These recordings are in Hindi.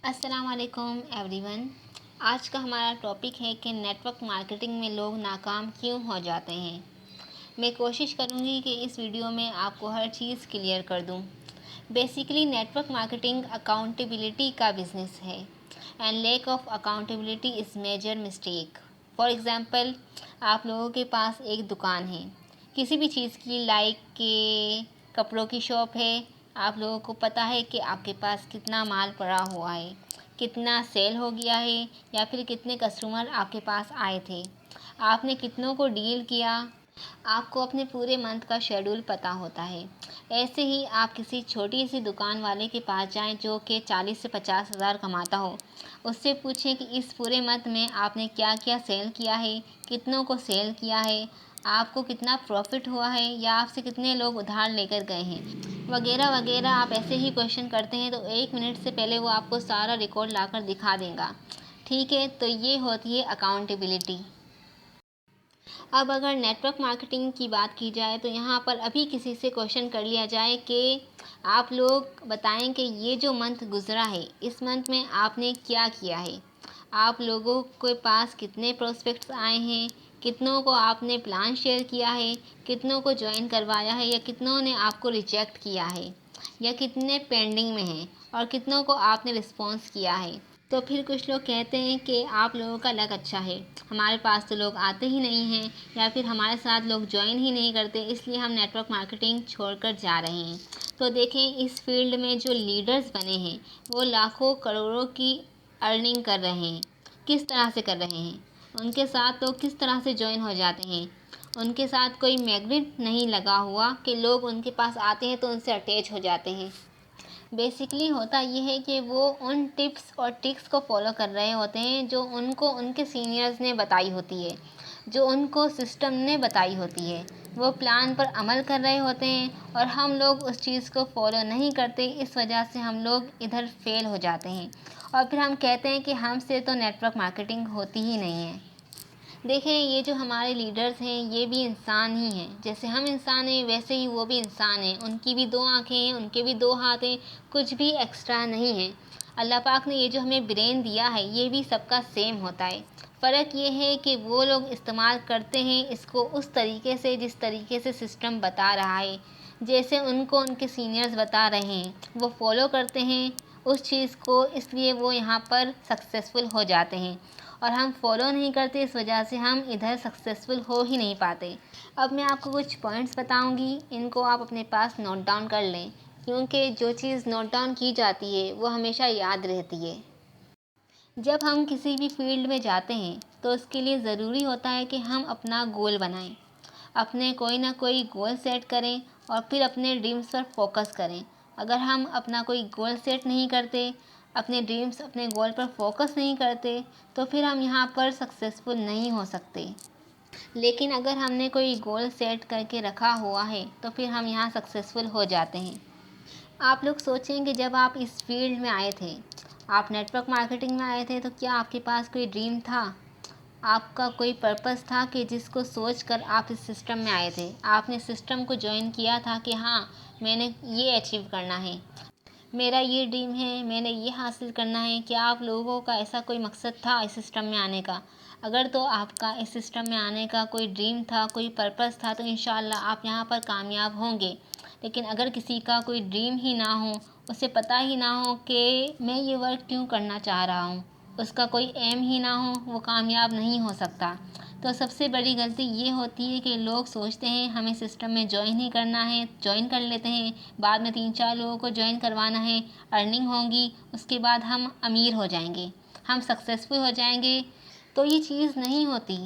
अस्सलाम वालेकुम एवरीवन। आज का हमारा टॉपिक है कि नेटवर्क मार्केटिंग में लोग नाकाम क्यों हो जाते हैं। मैं कोशिश करूंगी कि इस वीडियो में आपको हर चीज़ क्लियर कर दूं। बेसिकली नेटवर्क मार्केटिंग अकाउंटेबिलिटी का बिजनेस है and lack of accountability is major mistake. For example, आप लोगों के पास एक दुकान है किसी भी चीज़ की, लाइक के कपड़ों की शॉप है। आप लोगों को पता है कि आपके पास कितना माल पड़ा हुआ है, कितना सेल हो गया है, या फिर कितने कस्टमर आपके पास आए थे, आपने कितनों को डील किया। आपको अपने पूरे मंथ का शेड्यूल पता होता है। ऐसे ही आप किसी छोटी सी दुकान वाले के पास जाएं जो कि 40 से 50 हज़ार कमाता हो। उससे पूछें कि इस पूरे मंथ में आपने क्या क्या सेल किया है, कितनों को सेल किया है, आपको कितना प्रॉफिट हुआ है, या आपसे कितने लोग उधार लेकर गए हैं, वगैरह वगैरह। आप ऐसे ही क्वेश्चन करते हैं तो 1 मिनट से पहले वो आपको सारा रिकॉर्ड लाकर दिखा देगा। ठीक है, तो ये होती है अकाउंटेबिलिटी। अब अगर नेटवर्क मार्केटिंग की बात की जाए तो यहाँ पर अभी किसी से क्वेश्चन कर लिया जाए कि आप लोग बताएं कि ये जो मंथ गुज़रा है, इस मंथ में आपने क्या किया है, आप लोगों के पास कितने प्रोस्पेक्ट्स आए हैं, कितनों को आपने प्लान शेयर किया है, कितनों को ज्वाइन करवाया है, या कितनों ने आपको रिजेक्ट किया है, या कितने पेंडिंग में हैं, और कितनों को आपने रिस्पॉन्स किया है। तो फिर कुछ लोग कहते हैं कि आप लोगों का लक अच्छा है, हमारे पास तो लोग आते ही नहीं हैं, या फिर हमारे साथ लोग ज्वाइन ही नहीं करते, इसलिए हम नेटवर्क मार्केटिंग छोड़कर जा रहे हैं। तो देखें, इस फील्ड में जो लीडर्स बने हैं वो लाखों करोड़ों की अर्निंग कर रहे हैं। किस तरह से कर रहे हैं? उनके साथ लोग किस तरह से ज्वाइन हो जाते हैं? उनके साथ कोई मैग्नेट नहीं लगा हुआ कि लोग उनके पास आते हैं तो उनसे अटैच हो जाते हैं। बेसिकली होता ये है कि वो उन टिप्स और ट्रिक्स को फॉलो कर रहे होते हैं जो उनको उनके सीनियर्स ने बताई होती है, जो उनको सिस्टम ने बताई होती है। वो प्लान पर अमल कर रहे होते हैं और हम लोग उस चीज़ को फॉलो नहीं करते। इस वजह से हम लोग इधर फेल हो जाते हैं और फिर हम कहते हैं कि हमसे तो नेटवर्क मार्केटिंग होती ही नहीं है। देखें, ये जो हमारे लीडर्स हैं ये भी इंसान ही हैं। जैसे हम इंसान हैं वैसे ही वो भी इंसान हैं। उनकी भी 2 आँखें हैं, उनके भी 2 हाथ हैं, कुछ भी एक्स्ट्रा नहीं है। अल्लाह पाक ने ये जो हमें ब्रेन दिया है ये भी सबका सेम होता है। फ़र्क ये है कि वो लोग इस्तेमाल करते हैं इसको उस तरीके से जिस तरीके से सिस्टम बता रहा है, जैसे उनको उनके सीनियर्स बता रहे हैं वो फॉलो करते हैं उस चीज़ को, इसलिए वो यहाँ पर सक्सेसफुल हो जाते हैं। और हम फॉलो नहीं करते, इस वजह से हम इधर सक्सेसफुल हो ही नहीं पाते। अब मैं आपको कुछ पॉइंट्स बताऊंगी, इनको आप अपने पास नोट डाउन कर लें, क्योंकि जो चीज़ नोट डाउन की जाती है वो हमेशा याद रहती है। जब हम किसी भी फील्ड में जाते हैं तो उसके लिए ज़रूरी होता है कि हम अपना गोल बनाएं, अपने कोई ना कोई गोल सेट करें और फिर अपने ड्रीम्स पर फोकस करें। अगर हम अपना कोई गोल सेट नहीं करते, अपने ड्रीम्स अपने गोल पर फोकस नहीं करते, तो फिर हम यहाँ पर सक्सेसफुल नहीं हो सकते। लेकिन अगर हमने कोई गोल सेट करके रखा हुआ है तो फिर हम यहाँ सक्सेसफुल हो जाते हैं। आप लोग सोचें कि जब आप इस फील्ड में आए थे, आप नेटवर्क मार्केटिंग में आए थे, तो क्या आपके पास कोई ड्रीम था, आपका कोई पर्पस था कि जिसको सोच कर आप इस सिस्टम में आए थे? आपने सिस्टम को ज्वाइन किया था कि हाँ, मैंने ये अचीव करना है, मेरा ये ड्रीम है, मैंने ये हासिल करना है। क्या आप लोगों का ऐसा कोई मकसद था इस सिस्टम में आने का? अगर तो आपका इस सिस्टम में आने का कोई ड्रीम था, कोई पर्पस था, तो इंशाल्लाह आप यहाँ पर कामयाब होंगे। लेकिन अगर किसी का कोई ड्रीम ही ना हो, उसे पता ही ना हो कि मैं ये वर्क क्यों करना चाह रहा हूँ, उसका कोई एम ही ना हो, वो कामयाब नहीं हो सकता। तो सबसे बड़ी गलती ये होती है कि लोग सोचते हैं हमें सिस्टम में ज्वाइन ही करना है, ज्वाइन कर लेते हैं, बाद में 3-4 लोगों को ज्वाइन करवाना है, अर्निंग होंगी, उसके बाद हम अमीर हो जाएंगे, हम सक्सेसफुल हो जाएंगे। तो ये चीज़ नहीं होती।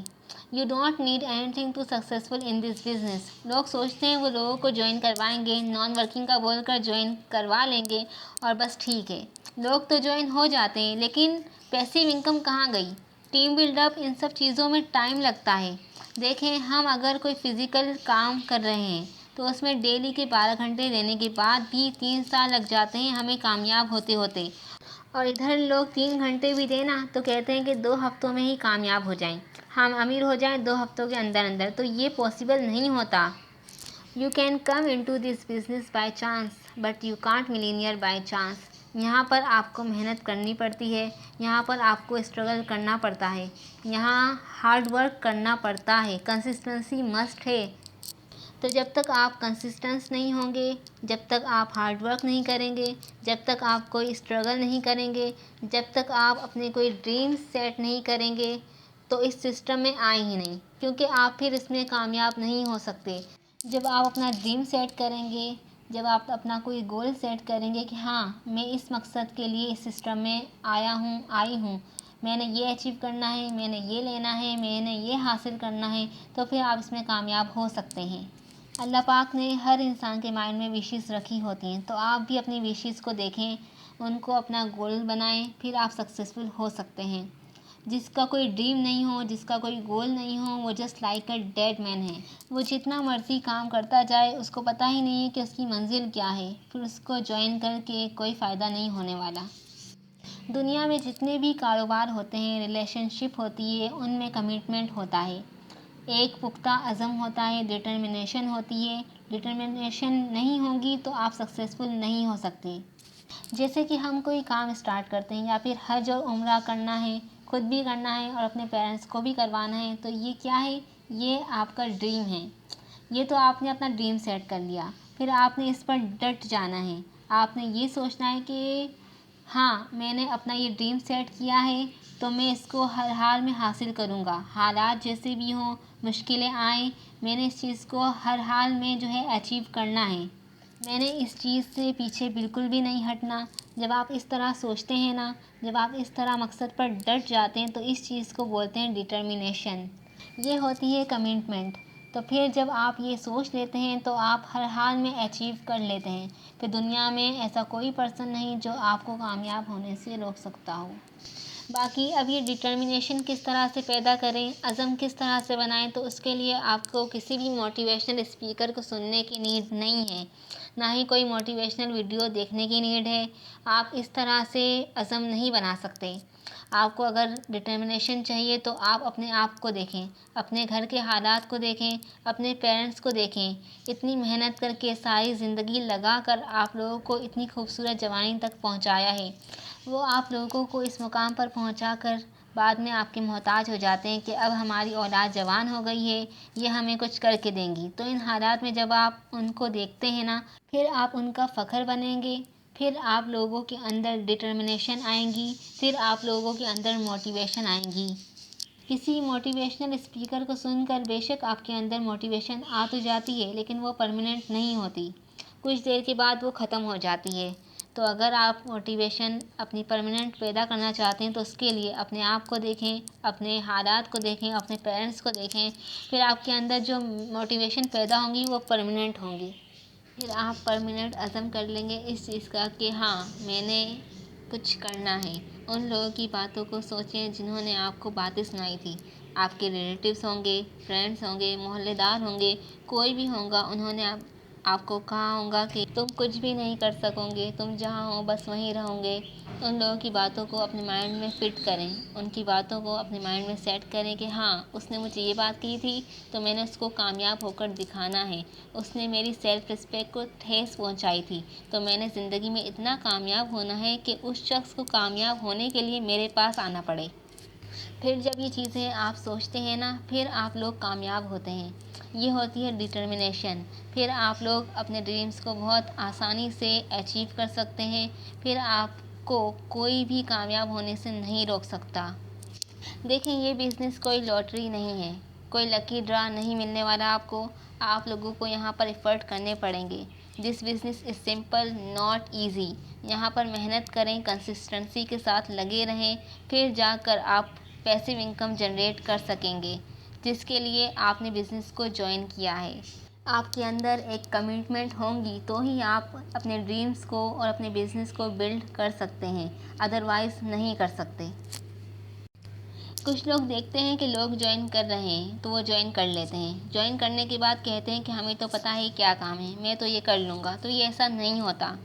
You don't need anything to successful in this business. लोग सोचते हैं वो लोगों को ज्वाइन करवाएंगे, नॉन वर्किंग का बोलकर ज्वाइन करवा लेंगे और बस ठीक है। लोग तो ज्वाइन हो जाते हैं, लेकिन पैसिव इनकम कहाँ गई? टीम बिल्डअप, इन सब चीज़ों में टाइम लगता है। देखें, हम अगर कोई फ़िज़िकल काम कर रहे हैं तो उसमें डेली के 12 घंटे देने के बाद भी 3 साल लग जाते हैं हमें कामयाब होते होते। और इधर लोग 3 घंटे भी देना तो कहते हैं कि 2 हफ्तों में ही कामयाब हो जाएं, हम अमीर हो जाएं 2 हफ्तों के अंदर अंदर। तो ये पॉसिबल नहीं होता। You can come into this business by chance, but you can't millionaire by chance. यहाँ पर आपको मेहनत करनी पड़ती है, यहाँ पर आपको स्ट्रगल करना पड़ता है, यहाँ हार्ड वर्क करना पड़ता है, कंसिस्टेंसी मस्ट है। तो जब तक आप कंसिस्टेंस नहीं होंगे, जब तक आप हार्ड वर्क नहीं करेंगे, जब तक आप कोई स्ट्रगल नहीं करेंगे, जब तक आप अपने कोई ड्रीम सेट नहीं करेंगे, तो इस सिस्टम में आए ही नहीं, क्योंकि आप फिर इसमें कामयाब नहीं हो सकते। जब आप अपना ड्रीम सेट करेंगे, जब आप अपना कोई गोल सेट करेंगे कि हाँ, मैं इस मकसद के लिए इस सिस्टम में आया हूँ, आई हूँ, मैंने ये अचीव करना है, मैंने ये लेना है, मैंने ये हासिल करना है, तो फिर आप इसमें कामयाब हो सकते हैं। अल्लाह पाक ने हर इंसान के माइंड में विशेस रखी होती हैं, तो आप भी अपनी विशेस को देखें, उनको अपना गोल बनाएं, फिर आप सक्सेसफुल हो सकते हैं। जिसका कोई ड्रीम नहीं हो, जिसका कोई गोल नहीं हो, वो just like a dead man है। वो जितना मर्जी काम करता जाए, उसको पता ही नहीं है कि उसकी मंजिल क्या है, फिर उसको ज्वाइन करके कोई फ़ायदा नहीं होने वाला। दुनिया में जितने भी कारोबार होते हैं, रिलेशनशिप होती है, उनमें कमिटमेंट होता है, एक पुख्ता अज़म होता है, डिटर्मिनेशन होती है। डिटर्मिनेशन नहीं होगी तो आप सक्सेसफुल नहीं हो सकते। जैसे कि हम कोई काम स्टार्ट करते हैं या फिर हज और उम्रा करना है, खुद भी करना है और अपने पेरेंट्स को भी करवाना है, तो ये क्या है? ये आपका ड्रीम है। ये तो आपने अपना ड्रीम सेट कर लिया, फिर आपने इस पर डट जाना है। आपने ये सोचना है कि हाँ, मैंने अपना ये ड्रीम सेट किया है, तो मैं इसको हर हाल में हासिल करूँगा। हालात जैसे भी हों, मुश्किलें आएँ, मैंने इस चीज़ को हर हाल में जो है अचीव करना है। मैंने इस चीज़ से पीछे बिल्कुल भी नहीं हटना। जब आप इस तरह सोचते हैं ना, जब आप इस तरह मकसद पर डट जाते हैं, तो इस चीज़ को बोलते हैं डिटर्मिनेशन। ये होती है कमिटमेंट। तो फिर जब आप ये सोच लेते हैं, तो आप हर हाल में अचीव कर लेते हैं। फिर दुनिया में ऐसा कोई पर्सन नहीं जो आपको कामयाब होने से रोक सकता हो। बाकी अब ये डिटर्मिनेशन किस तरह से पैदा करें, अज़म किस तरह से बनाएं, तो उसके लिए आपको किसी भी मोटिवेशनल स्पीकर को सुनने की नीड नहीं है, ना ही कोई मोटिवेशनल वीडियो देखने की नीड है। आप इस तरह से अज़म नहीं बना सकते। आपको अगर डिटर्मिनेशन चाहिए तो आप अपने आप को देखें, अपने घर के हालात को देखें, अपने पेरेंट्स को देखें। इतनी मेहनत करके सारी ज़िंदगी लगा कर आप लोगों को इतनी खूबसूरत जवानी तक पहुंचाया है। वो आप लोगों को इस मुकाम पर पहुंचा कर बाद में आपके मोहताज हो जाते हैं कि अब हमारी औलाद जवान हो गई है, ये हमें कुछ करके देंगी। तो इन हालात में जब आप उनको देखते हैं ना, फिर आप उनका फ़ख्र बनेंगे, फिर आप लोगों के अंदर डिटर्मिनेशन आएंगी, फिर आप लोगों के अंदर मोटिवेशन आएंगी। किसी मोटिवेशनल स्पीकर को सुनकर बेशक आपके अंदर मोटिवेशन आ तो जाती है, लेकिन वो परमानेंट नहीं होती, कुछ देर के बाद वो ख़त्म हो जाती है। तो अगर आप मोटिवेशन अपनी परमानेंट पैदा करना चाहते हैं, तो उसके लिए अपने आप को देखें, अपने हालात को देखें, अपने पेरेंट्स को देखें, फिर आपके अंदर जो मोटिवेशन पैदा होंगी वो परमानेंट होंगी। फिर आप परमानेंट अज़म कर लेंगे इस चीज़ का कि हाँ, मैंने कुछ करना है। उन लोगों की बातों को सोचें जिन्होंने आपको बातें सुनाई थी। आपके रिलेटिव्स होंगे, फ्रेंड्स होंगे, मोहल्लेदार होंगे, कोई भी होगा, उन्होंने आपको कहा होगा कि तुम कुछ भी नहीं कर सकोगे, तुम जहाँ हो बस वहीं रहोगे। उन लोगों की बातों को अपने माइंड में फ़िट करें, उनकी बातों को अपने माइंड में सेट करें कि हाँ, उसने मुझे ये बात की थी, तो मैंने उसको कामयाब होकर दिखाना है। उसने मेरी सेल्फ़ रिस्पेक्ट को ठेस पहुंचाई थी, तो मैंने ज़िंदगी में इतना कामयाब होना है कि उस शख्स को कामयाब होने के लिए मेरे पास आना पड़े। फिर जब ये चीज़ें आप सोचते हैं ना, फिर आप लोग कामयाब होते हैं। ये होती है डिटर्मिनेशन। फिर आप लोग अपने ड्रीम्स को बहुत आसानी से अचीव कर सकते हैं। फिर आपको कोई भी कामयाब होने से नहीं रोक सकता। देखें, ये बिज़नेस कोई लॉटरी नहीं है, कोई लकी ड्रा नहीं मिलने वाला आपको। आप लोगों को यहाँ पर एफ़र्ट करने पड़ेंगे। This business is simple not easy. यहाँ पर मेहनत करें, कंसिस्टेंसी के साथ लगे रहें, फिर जाकर आप पैसिव इनकम जनरेट कर सकेंगे, जिसके लिए आपने बिज़नेस को ज्वाइन किया है। आपके अंदर एक कमिटमेंट होंगी तो ही आप अपने ड्रीम्स को और अपने बिज़नेस को बिल्ड कर सकते हैं, अदरवाइज़ नहीं कर सकते। कुछ लोग देखते हैं कि लोग ज्वाइन कर रहे हैं तो वो ज्वाइन कर लेते हैं। ज्वाइन करने के बाद कहते हैं कि हमें तो पता है क्या काम है, मैं तो ये कर लूँगा। तो ये ऐसा नहीं होता।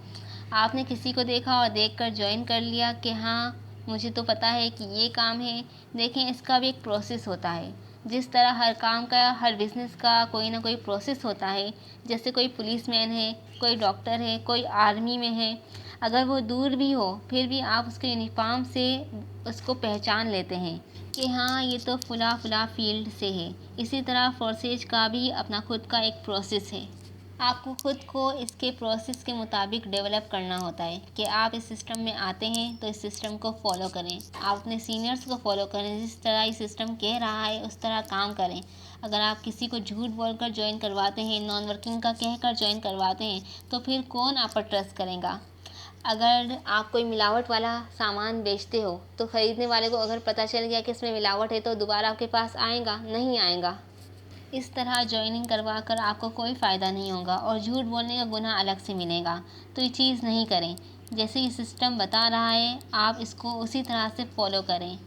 आपने किसी को देखा और देखकर ज्वाइन कर लिया कि हाँ, मुझे तो पता है कि ये काम है। देखें, इसका भी एक प्रोसेस होता है। जिस तरह हर काम का, हर बिज़नेस का कोई ना कोई प्रोसेस होता है। जैसे कोई पुलिसमैन है, कोई डॉक्टर है, कोई आर्मी में है। अगर वो दूर भी हो फिर भी आप उसके यूनिफॉर्म से उसको पहचान लेते हैं कि हाँ ये तो फुला फील्ड से है। इसी तरह फोर्सेज का भी अपना खुद का एक प्रोसेस है। आपको खुद को इसके प्रोसेस के मुताबिक डेवलप करना होता है कि आप इस सिस्टम में आते हैं तो इस सिस्टम को फॉलो करें, आप अपने सीनियर्स को फॉलो करें, जिस तरह ये सिस्टम कह रहा है उस तरह काम करें। अगर आप किसी को झूठ बोलकर ज्वाइन करवाते हैं, नॉन वर्किंग का कहकर ज्वाइन करवाते हैं, तो फिर कौन आप पर ट्रस्ट करेगा। अगर आप कोई मिलावट वाला सामान बेचते हो तो ख़रीदने वाले को अगर पता चल गया कि इसमें मिलावट है तो दोबारा आपके पास आएगा नहीं आएगा। इस तरह ज्वाइनिंग करवा कर आपको कोई फ़ायदा नहीं होगा और झूठ बोलने का गुनाह अलग से मिलेगा। तो ये चीज़ नहीं करें। जैसे ये सिस्टम बता रहा है आप इसको उसी तरह से फॉलो करें।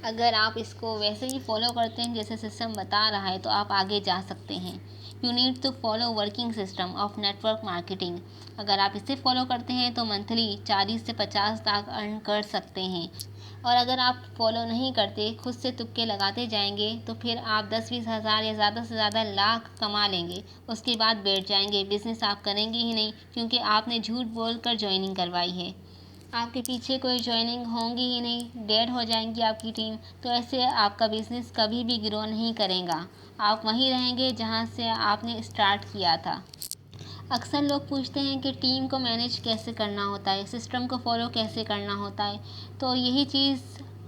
अगर आप इसको वैसे ही फॉलो करते हैं जैसे सिस्टम बता रहा है तो आप आगे जा सकते हैं। You need to follow working system of network marketing. अगर आप इसे फॉलो करते हैं तो मंथली 40 से 50 लाख अर्न कर सकते हैं। और अगर आप फॉलो नहीं करते, खुद से तुक्के लगाते जाएंगे तो फिर आप 10-20 हज़ार या ज़्यादा से ज़्यादा लाख कमा लेंगे। उसके बाद बैठ जाएंगे, बिज़नेस आप करेंगे ही नहीं क्योंकि आपने झूठ बोल कर ज्वाइनिंग करवाई है। आपके पीछे कोई ज्वाइनिंग होंगी ही नहीं, डेड हो जाएंगी आपकी टीम। तो ऐसे आपका बिज़नेस कभी भी ग्रो नहीं करेगा। आप वहीं रहेंगे जहाँ से आपने स्टार्ट किया था। अक्सर लोग पूछते हैं कि टीम को मैनेज कैसे करना होता है, सिस्टम को फॉलो कैसे करना होता है। तो यही चीज़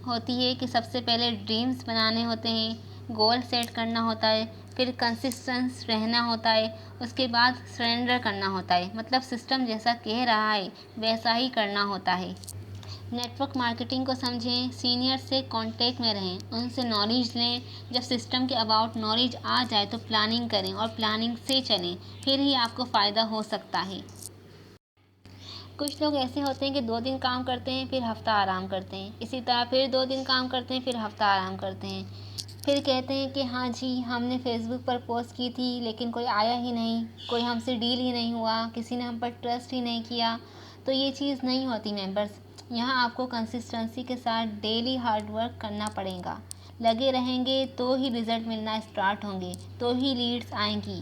होती है कि सबसे पहले ड्रीम्स बनाने होते हैं, गोल सेट करना होता है, फिर कंसिस्टेंस रहना होता है, उसके बाद सरेंडर करना होता है। मतलब सिस्टम जैसा कह रहा है वैसा ही करना होता है। नेटवर्क मार्केटिंग को समझें, सीनियर से कांटेक्ट में रहें, उनसे नॉलेज लें। जब सिस्टम के अबाउट नॉलेज आ जाए तो प्लानिंग करें और प्लानिंग से चलें, फिर ही आपको फ़ायदा हो सकता है। कुछ लोग ऐसे होते हैं कि 2 दिन काम करते हैं फिर हफ्ता आराम करते हैं, इसी तरह फिर 2 दिन काम करते हैं फिर हफ्ता आराम करते हैं। फिर कहते हैं कि हाँ जी हमने फेसबुक पर पोस्ट की थी लेकिन कोई आया ही नहीं, कोई हमसे डील ही नहीं हुआ, किसी ने हम पर ट्रस्ट ही नहीं किया। तो ये चीज़ नहीं होती मेंबर्स। यहाँ आपको कंसिस्टेंसी के साथ डेली हार्ड वर्क करना पड़ेगा। लगे रहेंगे तो ही रिज़ल्ट मिलना स्टार्ट होंगे, तो ही लीड्स आएंगी।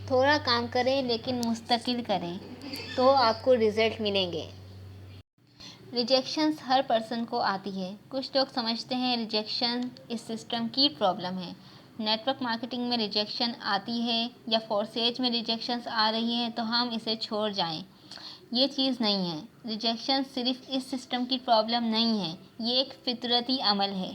थोड़ा काम करें लेकिन मुस्तकिल करें तो आपको रिज़ल्ट मिलेंगे। रिजेक्शंस हर पर्सन को आती है। कुछ लोग समझते हैं रिजेक्शन इस सिस्टम की प्रॉब्लम है। नेटवर्क मार्केटिंग में रिजेक्शन आती है या फोर्सेज में रिजेक्शंस आ रही हैं तो हम इसे छोड़ जाएं। ये चीज़ नहीं है। रिजेक्शन सिर्फ इस सिस्टम की प्रॉब्लम नहीं है, ये एक फितरती अमल है।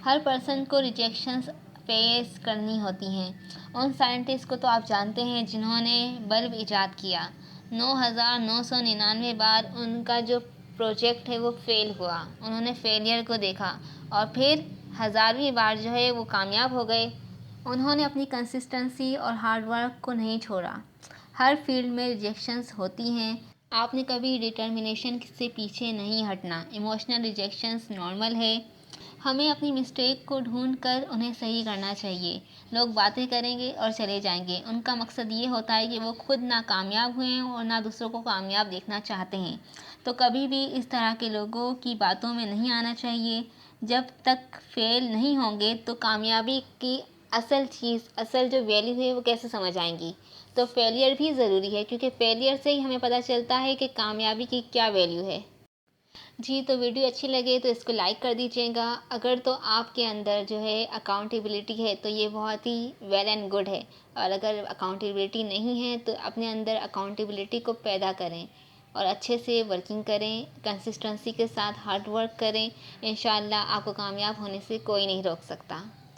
हर पर्सन को रिजेक्शंस फेस करनी होती हैं। उन साइंटिस्ट को तो आप जानते हैं जिन्होंने बल्ब इजाद किया, 9,999 बार उनका जो प्रोजेक्ट है वो फेल हुआ। उन्होंने फेलियर को देखा और फिर 1000वीं बार जो है वो कामयाब हो गए। उन्होंने अपनी कंसिस्टेंसी और हार्ड वर्क को नहीं छोड़ा। हर फील्ड में रिजेक्शंस होती हैं। आपने कभी डिटर्मिनेशन से पीछे नहीं हटना। इमोशनल रिजेक्शंस नॉर्मल है। हमें अपनी मिस्टेक को ढूंढ कर उन्हें सही करना चाहिए। लोग बातें करेंगे और चले जाएंगे। उनका मकसद ये होता है कि वो खुद ना कामयाब हुए हैं और ना दूसरों को कामयाब देखना चाहते हैं। तो कभी भी इस तरह के लोगों की बातों में नहीं आना चाहिए। जब तक फेल नहीं होंगे तो कामयाबी की असल चीज़, असल जो वैल्यू है वो कैसे समझ आएंगी। तो फेलियर भी ज़रूरी है क्योंकि फेलियर से ही हमें पता चलता है कि कामयाबी की क्या वैल्यू है। जी, तो वीडियो अच्छी लगे तो इसको लाइक कर दीजिएगा। अगर तो आपके अंदर जो है अकाउंटेबिलिटी है तो ये बहुत ही वेल एंड गुड है, और अगर अकाउंटेबिलिटी नहीं है तो अपने अंदर अकाउंटेबिलिटी को पैदा करें और अच्छे से वर्किंग करें, कंसिस्टेंसी के साथ हार्ड वर्क करें। इंशाल्लाह आपको कामयाब होने से कोई नहीं रोक सकता।